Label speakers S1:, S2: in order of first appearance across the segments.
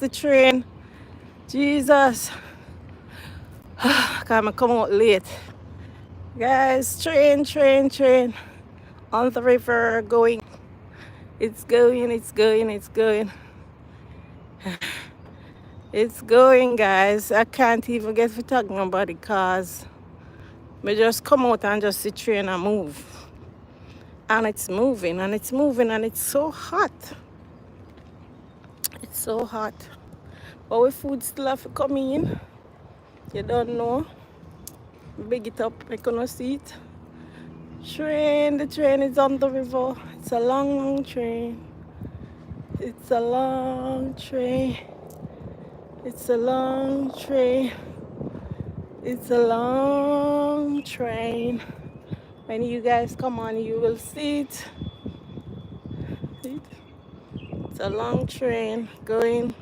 S1: the train. Jesus. I'm come out late. Guys, train. On the river, going. It's going. It's going, guys. I can't even get to talking about it because we just come out and just see train and move. And it's moving, and it's so hot. It's so hot. But we food still have to come in. You don't know. Big it up, I cannot see it. The train is on the river. It's a long train. It's a long train. It's a long train. It's a long train. When you guys come on, you will see it. See it? It's a long train going.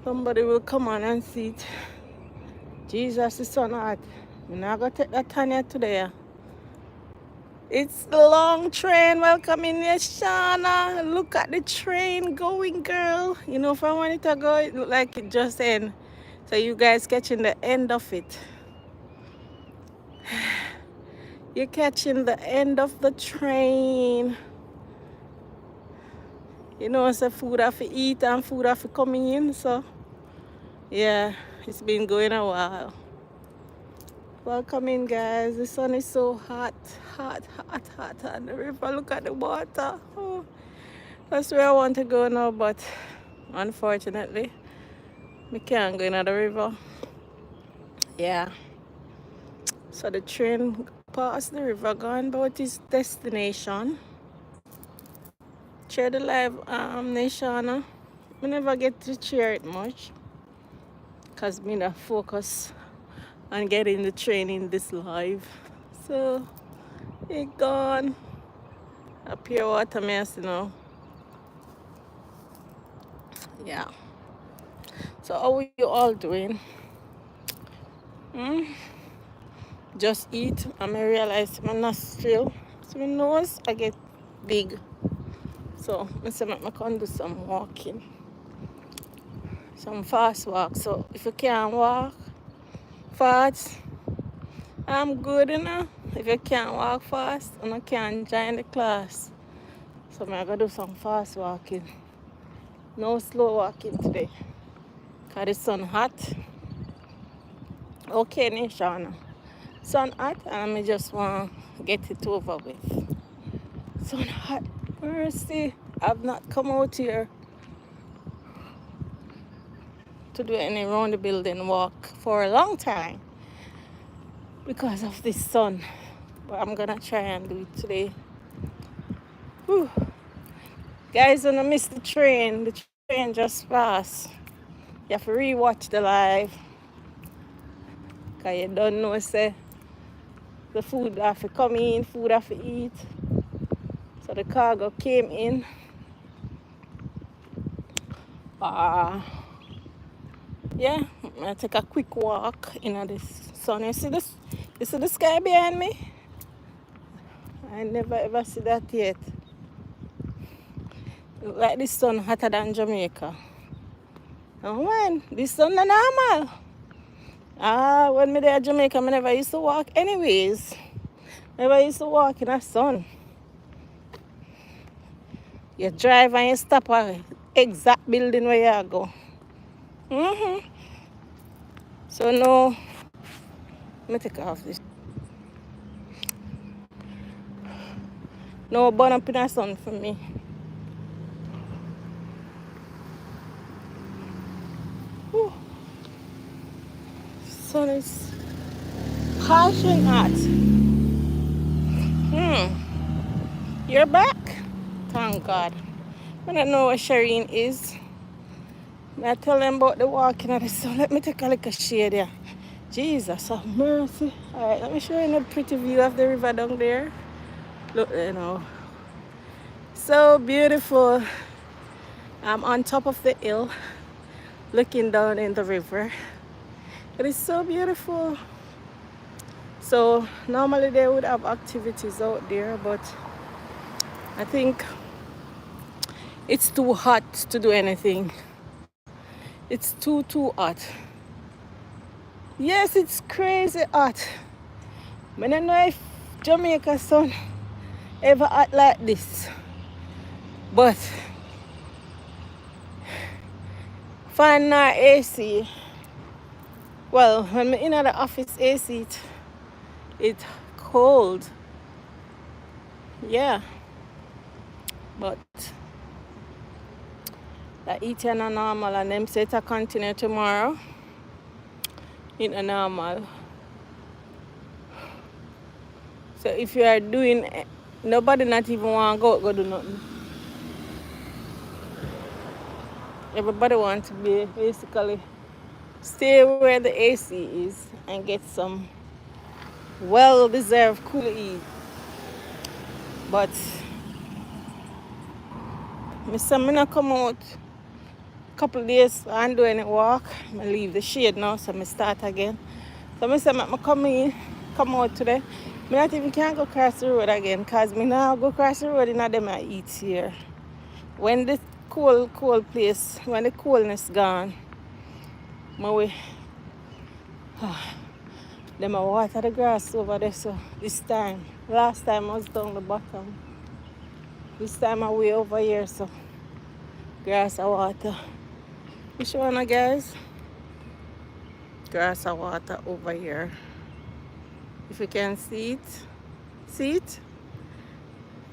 S1: Somebody will come on and see it. Jesus is so hot. I'm not going to take that Tanya today. It's the long train. Welcome in here, Shauna. Look at the train going, girl. You know, if I wanted to go, it looked like it just end. So you guys catching the end of it. You're catching the end of the train. You know, it's a food I have to eat and food I have to come in. So, yeah, it's been going a while. Welcome in, guys. The sun is so hot. And the river, look at the water. Oh, that's where I want to go now, but unfortunately, we can't go into the river. Yeah. So the train passed the river, gone about its destination. Share the live, Nation. I never get to share it much because me not focus on getting the train in this live. So it gone. A pure water mess, you know. Yeah. So how are you all doing? Just eat and I realize my nostril, so my nose I get big. So I say I can do some walking. Some fast walk. So if you can't walk fast, I'm good enough. If you can't walk fast and I can't join the class. So I'm gonna do some fast walking. No slow walking today. Cause the sun hot. Okay, Nishana. Sun hot and I just want to get it over with. Sun hot. Mercy. I've not come out here to do any round the building walk for a long time because of this sun. But I'm gonna try and do it today. Whew. Guys, when I miss the train just passed. You have to re-watch the live. Because you don't know, say, the food have to come in, food have to eat. So the cargo came in. Yeah, I'm gonna take a quick walk in this sun. You see this? You see the sky behind me? I never ever see that yet. Look like this sun hotter than Jamaica. Oh man, this sun not normal. When me there in Jamaica, I never used to walk anyways. Never used to walk in the sun. You drive and you stop at exact building where you go. So no, let me take off this. No burn up in the sun for me. Whew. Sun is passion hot. You're back? Thank God. I don't know where Shireen is. I tell them about the walking of the sun. Let me take a look at shade there. Jesus have mercy. Alright, let me show you a pretty view of the river down there. Look, you know. So beautiful. I'm on top of the hill, looking down in the river. It is so beautiful. So normally they would have activities out there, but I think It's too hot to do anything. It's too hot. Yes, it's crazy hot. I don't know if Jamaica sun ever hot like this. But fan our AC. Well, when I'm in the office AC, it's cold. Yeah. But the eating are normal and them say to continue tomorrow. In a normal. So if you are doing, nobody not even want to go do nothing. Everybody want to be basically stay where the AC is and get some well-deserved cool eat. But I'm not come out a couple of days and do any walk. I leave the shade now, so I start again. So I say I come out today. I not even can go across the road again because I now go across the road and them I eat here. When the cold place, when the coldness gone, my way, them I water the grass over there. So this time, last time I was down the bottom. This time I way over here, so grass and water. Which one, guys? Grass and water over here. If you can see it. See it?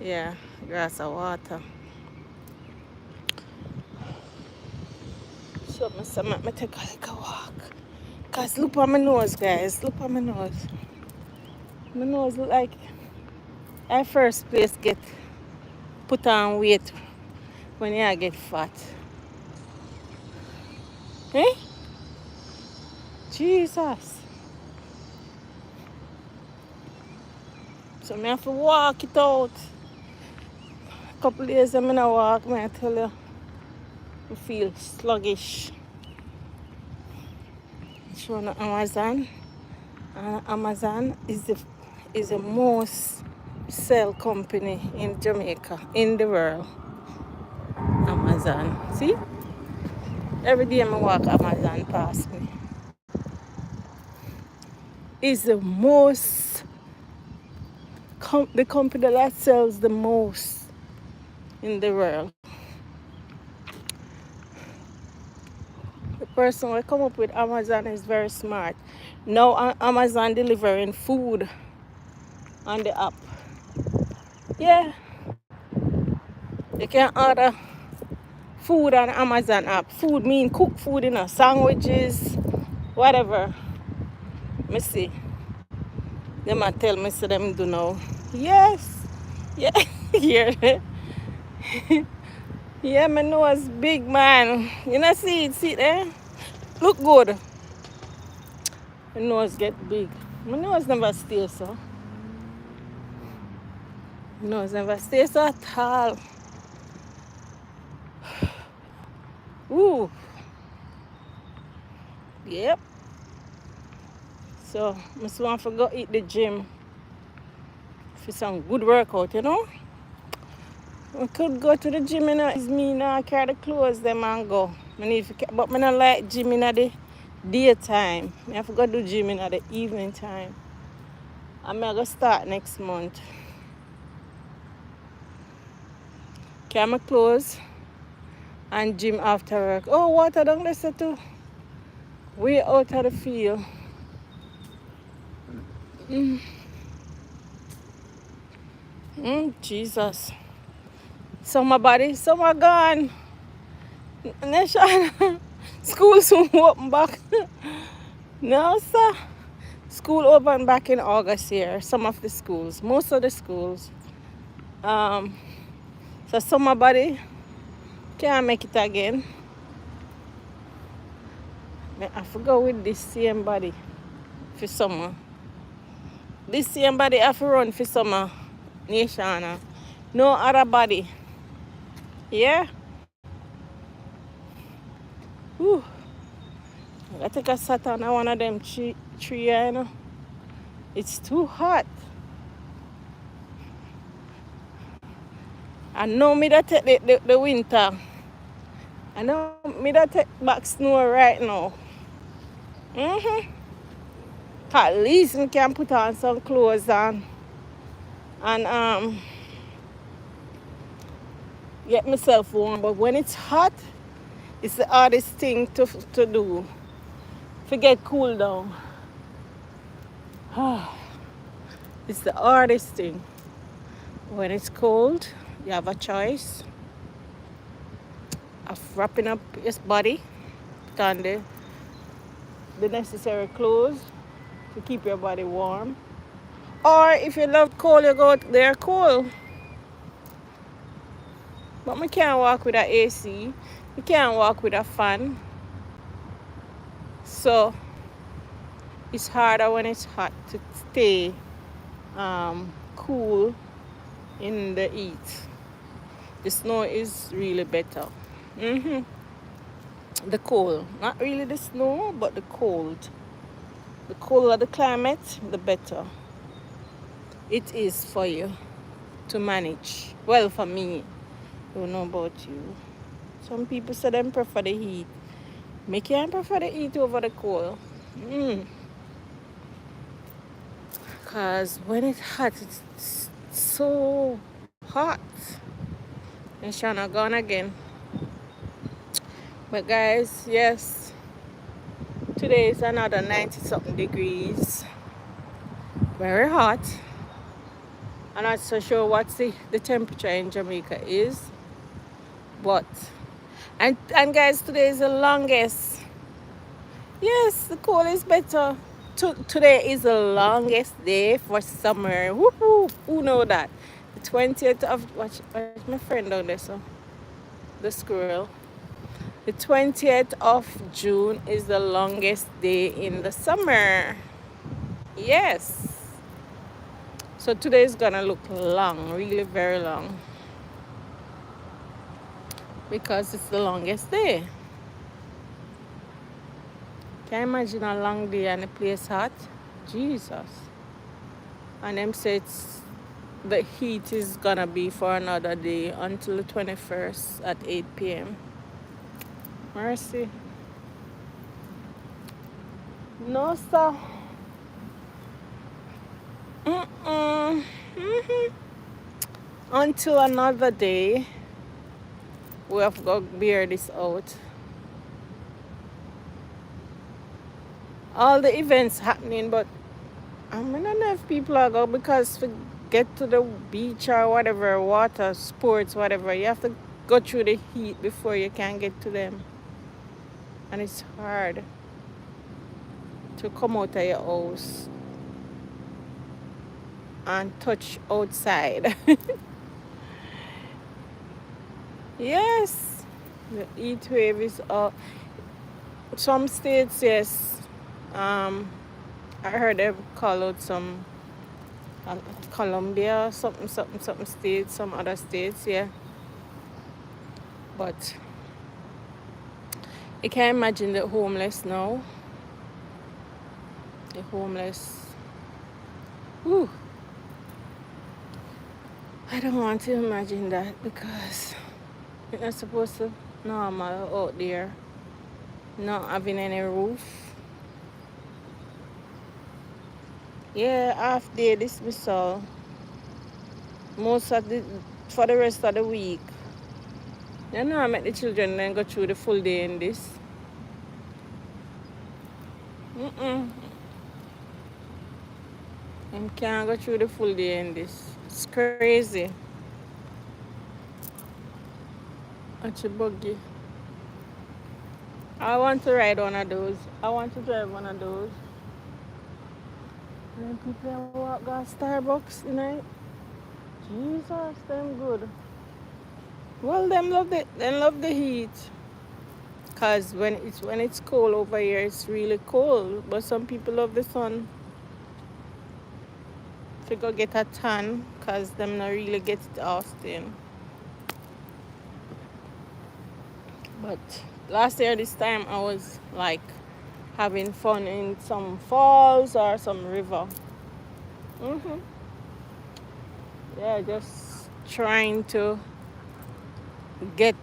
S1: Yeah, grass and water. So let me take a little walk. Cause look at my nose, guys. Look at my nose. My nose look like I first place get put on weight when I get fat. Eh? Jesus. So I have to walk it out. A couple of days I'm gonna walk, I tell you. I feel sluggish. It's on Amazon. Amazon is the most sell company in Jamaica, in the world. Amazon. See? Every day I walk Amazon past me. It's the most the company that sells the most in the world. The person who come up with Amazon is very smart. Now Amazon delivering food on the app. Yeah. You can order food on Amazon app. Food mean cooked food, sandwiches, whatever. Let me see. They might tell me so them do now. Yes. Yeah. Yeah. Yeah, my nose big, man. See it there? Look good. My nose get big. My nose never stays so. My nose never stays so at all. Ooh. Yep. So, I just want to go eat the gym for some good workout, I could go to the gym, It's me now, I carry the clothes, them and go. But I don't like gym in the daytime. I have to go do gym in the evening time. I'm going to start next month. Carry my clothes and gym after work. Oh, water down there too. Way out of the field. Jesus. Summer body, summer gone. School soon open back. No, sir. School open back in August here. Some of the schools. Most of the schools. So summer body can't make it again. I forgot with this same body for summer. This same body I have to run for summer. Nation. No other body. Yeah. Whew. I think I sat on one of them tree, It's too hot. I know me that take the winter. I know me that take back snow right now. Mm-hmm. At least me can put on some clothes and get myself warm. But when it's hot, it's the hardest thing to do. To get cool down. It's the hardest thing. When it's cold, you have a choice of wrapping up your body, put on the necessary clothes to keep your body warm. Or if you love cold, you go out there cold. But we can't walk with an AC. We can't walk with a fan. So it's harder when it's hot to stay cool in the heat. The snow is really better. The cold. Not really the snow, but the cold. The colder the climate, the better it is for you to manage. Well, for me, I don't know about you. Some people say they prefer the heat. Me can't prefer the heat over the cold. Because when it's hot, it's so hot. And Shana gone again. But guys, yes, today is another 90 something degrees. Very hot. I'm not so sure what the temperature in Jamaica is. But and guys, today is the longest. Yes, the cold is better. Today is the longest day for summer. Woohoo! Who know that? The 20th of watch my friend down there, so the squirrel. The 20th of June is the longest day in the summer. Yes. So today is gonna look long, really very long. Because it's the longest day. Can you imagine a long day and the place hot? Jesus. And them say the heat is gonna be for another day until the 21st at 8 p.m. Mercy. No, sir. Until another day, we have got to bear this out. All the events happening, but I don't know if people are going because to get to the beach or whatever, water, sports, whatever, you have to go through the heat before you can get to them. And it's hard to come out of your house and touch outside. Yes, the heat wave is up. Some states, yes. I heard they call out some Colombia, something states, some other states, yeah. But you can imagine the homeless now. The homeless. Whew. I don't want to imagine that because it's not supposed to normal out there. Not having any roof. Yeah, half day dismissal. Most of for the rest of the week. You know, I met the children then go through the full day in this. And can't go through the full day in this. It's crazy. It's a buggy. I want to ride one of those. I want to drive one of those. And then people walk go Starbucks tonight. Jesus, them good. Well, them love the heat. Cause when it's cold over here, it's really cold. But some people love the sun. To go get a tan, cause them not really get it often. But last year this time I was like having fun in some falls or some river. Yeah, just trying to get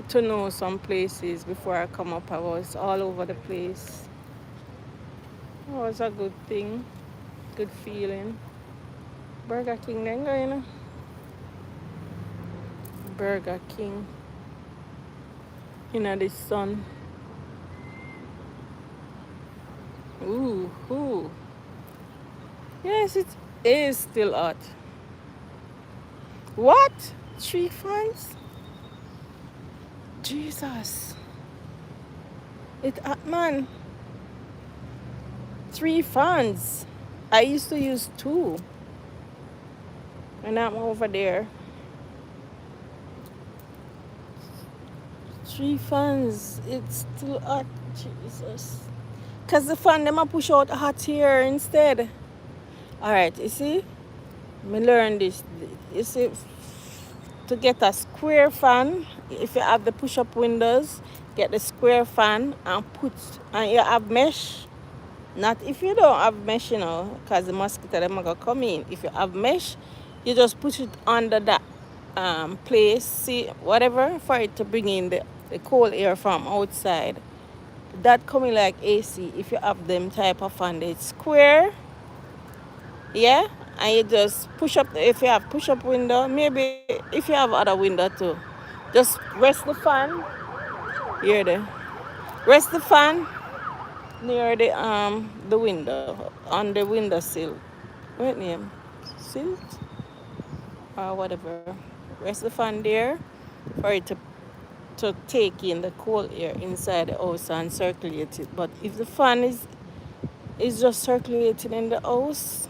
S1: to know some places before I come up. I was all over the place. It was a good thing, good feeling. Burger King then going. Burger King. The sun. Ooh. Yes, it is still hot. What? 3 fans? Jesus. It hot, man. 3 fans. I used to use 2. And I'm over there. 3 fans. It's still hot. Jesus. Because the fan, them a push out hot air instead. Alright, you see? Me learn this. You see, to get a square fan, if you have the push-up windows, get the square fan and you have mesh. Not if you don't have mesh, because the mosquito them are gonna come in. If you have mesh, you just put it under that place, see, whatever, for it to bring in the cold air from outside. That coming like AC. If you have them type of fan, it's square, yeah, and you just push up. If you have push up window, maybe if you have other window too, just rest the fan. Here there, rest the fan near the window on the window sill. What name? Silt or whatever. Rest the fan there for it to take in the cold air inside the house and circulate it. But if the fan is just circulating in the house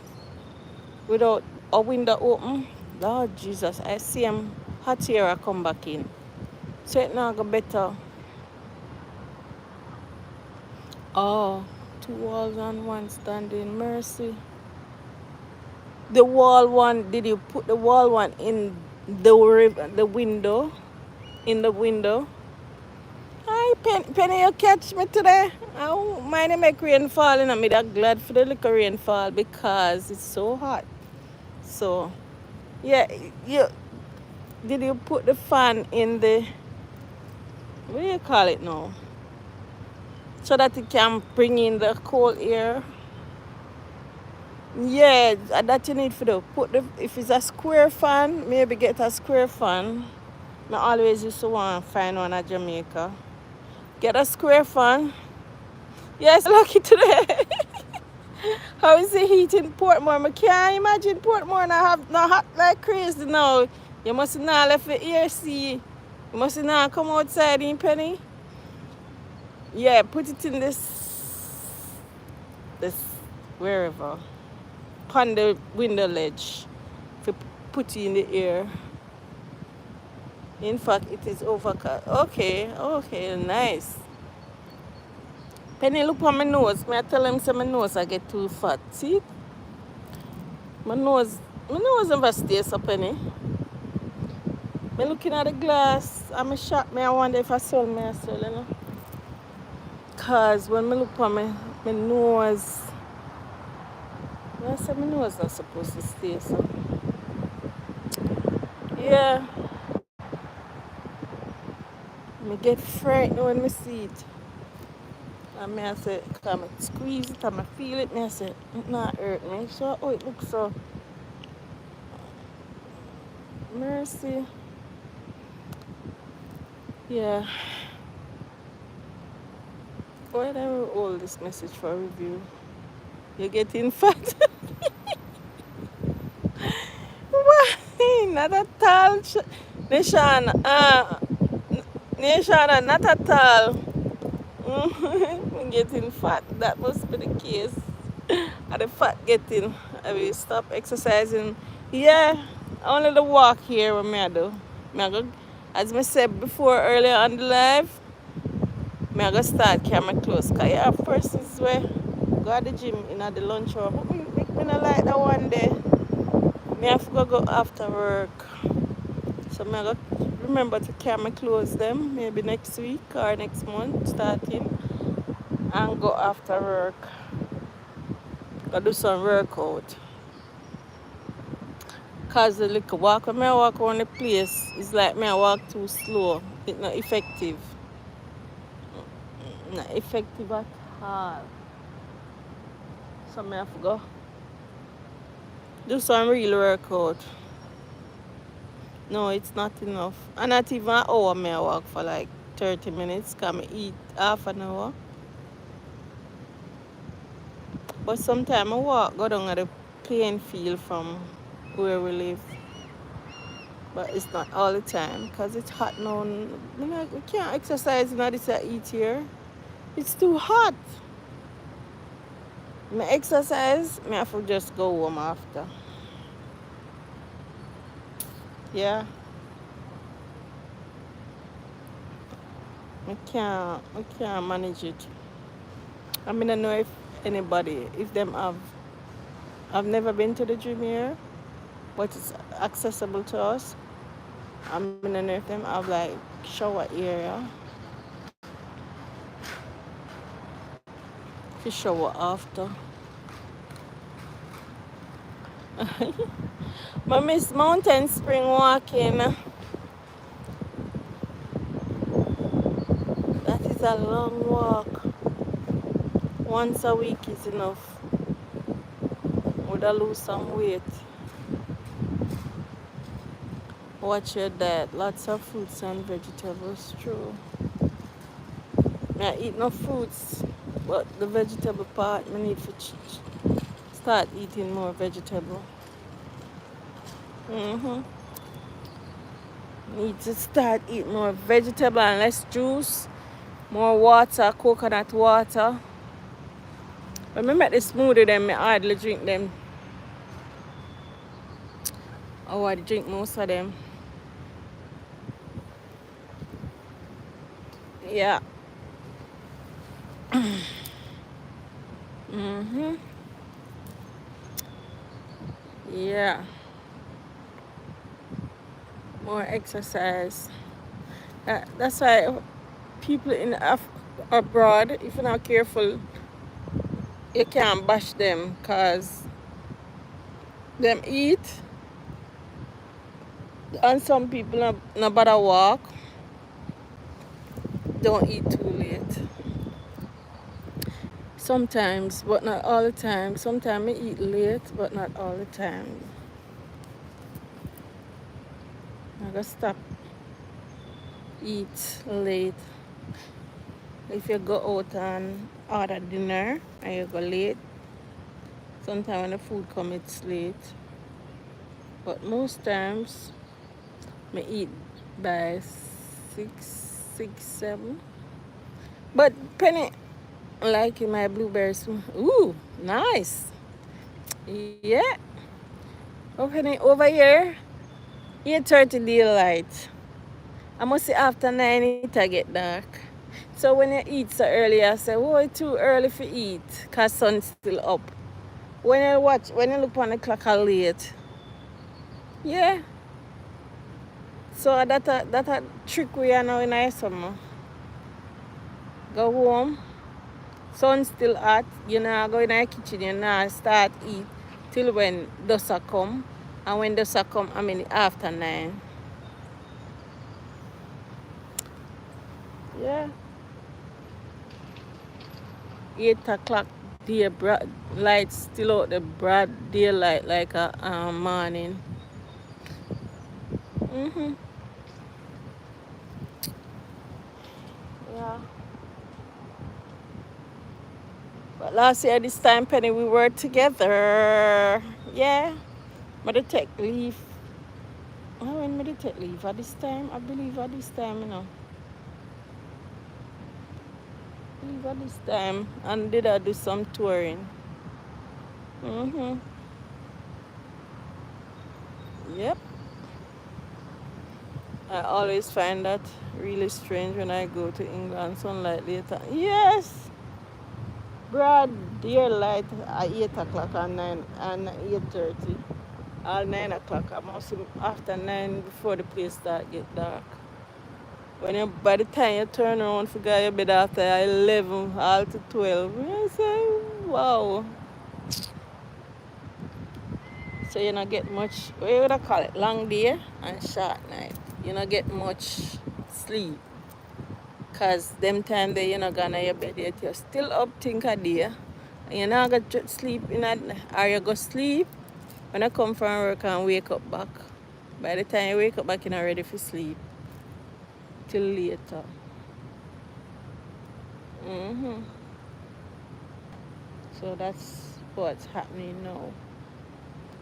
S1: without a window open, Lord Jesus, I see him hot air I come back in. So it now go better. Oh, 2 walls and 1 standing. Mercy. The wall one, did you put the wall one in the window? In the window? Hi, Penny, you catch me today? Oh, mine make rain fall, and I'm glad for the little rainfall because it's so hot. So, yeah, did you put the fan in the, what do you call it now? So that it can bring in the cold air. Yeah, that you need for the if it's a square fan, maybe get a square fan. I always used to want to find one at Jamaica. Get a square fan. Yes, lucky today. How is the heat in Portmore? I can't imagine Portmore not have not hot like crazy now. You must not left the AC. You must not come outside in Penny. Yeah, put it in this wherever. On the window ledge. To put it in the air. In fact, it is overcast. Okay, nice. Penny look on my nose. I tell him say my nose I get too fat. See? My nose never stays up, Penny. Me looking at the glass, I'm shocked. I wonder if I sold myself, Cause when I look on my nose, I say my nose not supposed to stay so. Yeah. I get frightened when I see it. And I say, come squeeze it and I feel it, I say, it not hurt me. So, it looks so. Mercy. Yeah. Why did I hold this message for review? You're getting fat. Why? Not at all. Nishana. Nishana, not at all. I'm getting fat. That must be the case. And the fat getting. I will stop exercising. Yeah, only the walk here what I do. As I said before earlier on the live, I go start carry my clothes. Because you have persons where go to the gym in the lunch hour. But me not like that one day. I have to go after work. So I go remember to carry my clothes them maybe next week or next month starting and go after work. Go do some workout. Cause the little walk when I walk around the place, it's like me I walk too slow. It's not effective. Not effective at all. So I have to go do some real workout. No, it's not enough. And not even an hour may I walk for like 30 minutes. Can I eat half an hour. But sometimes I walk go down at the plain field from where we live. But it's not all the time because it's hot now. We can't exercise in this heat here. It's too hot. I exercise, I have to just go home after. Yeah. I can't manage it. I mean I know if anybody, if them have I've never been to the gym here, but it's accessible to us. I mean I know if them have like shower area. If you shower after. I miss mountain spring walking. That is a long walk. Once a week is enough. Would I lose some weight? Watch your diet. Lots of fruits and vegetables. True. I eat no fruits, but the vegetable part, I need to start eating more vegetable. Need to start eating more vegetable and less juice. More water, coconut water. When I make the smoothie, then I hardly drink them. Oh, I drink most of them. Yeah. Yeah. More exercise. That's why people in abroad, if you're not careful, you can't bash them because them eat and some people no bother walk, don't eat too late. Sometimes, but not all the time. Sometimes I eat late, but not all the time. I gotta stop eat late. If you go out and order dinner and you go late, sometimes when the food comes it's late. But most times I eat by 6, 7. But Penny like my blueberries. Ooh, nice. Yeah. Penny over here. 8:30 daylight. I must say after 9 it get dark. So when you eat so early, I say, oh, it's too early for eat because sun's still up. When you look on the clock late. Yeah. So that a trick we are now in our summer. Go home. Sun still hot. You know, go in the kitchen, you know, start eat till when dusk come. And when dusk come, I mean after 9. Yeah. 8 o'clock, light still out the broad daylight like a morning. Yeah. But last year this time, Penny, we were together. Yeah. But I take leave. When did I take leave? At this time? I believe at this time, you know. Leave at this time. And did I do some touring? Yep. I always find that really strange when I go to England, sunlight later. Yes! Broad daylight at 8 o'clock and 9 and 8:30. All 9 o'clock. I must after 9 before the place start get dark. By the time you turn around for your bed after 11, all to 12. I say, wow. So you don't get much, what you would call it, long day and short night. You don't get much sleep. Cause them time that you're not gonna your bed yet, you're still up think a day. And you're not gonna sleep in a, or you go sleep when I come from work and wake up back. By the time you wake up back, you're not ready for sleep till later. hmm So that's what's happening now.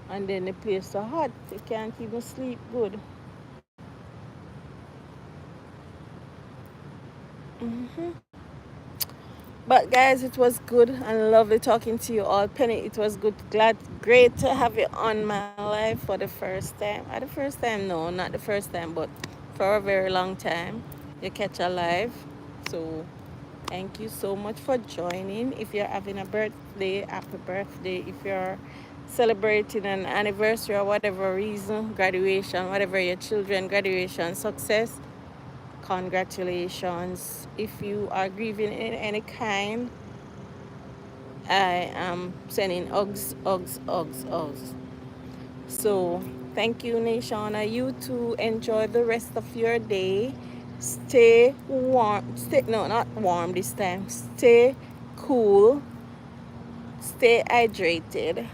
S1: And then the place so hot, you can't even sleep good. hmm But guys, it was good and lovely talking to you all. Penny, it was good, great to have you on my life for the first time. At the first time, no, not the first time, but for a very long time. You catch a live. So thank you so much for joining. If you're having a birthday, happy birthday. If you're celebrating an anniversary or whatever reason, graduation, whatever your children, graduation, success, congratulations. If you are grieving in any kind, I am sending hugs, hugs, hugs, hugs. So thank you, Nashana. You too. Enjoy the rest of your day. Stay warm. Stay, no, not warm this time. Stay cool. Stay hydrated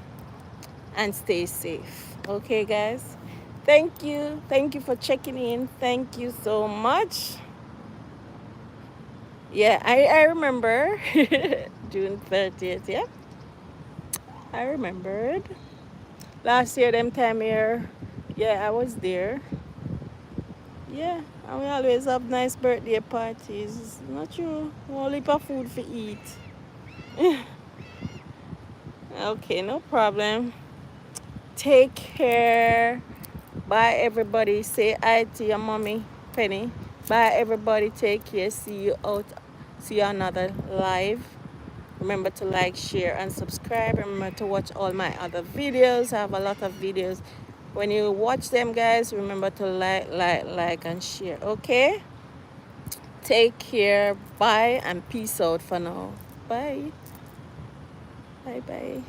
S1: and stay safe. Okay, guys. Thank you. Thank you for checking in. Thank you so much. Yeah, I remember June 30th. Yeah, I remembered. Last year, them time here, yeah, I was there. Yeah, and we always have nice birthday parties. Not true. Only for food for eat. Okay, no problem. Take care. Bye, everybody. Say hi to your mommy, Penny. Bye, everybody. Take care. See you out. See you another live. Remember to like, share, and subscribe. Remember to watch all my other videos. I have a lot of videos. When you watch them, guys, remember to like, and share. Okay? Take care. Bye, and peace out for now. Bye. Bye, bye.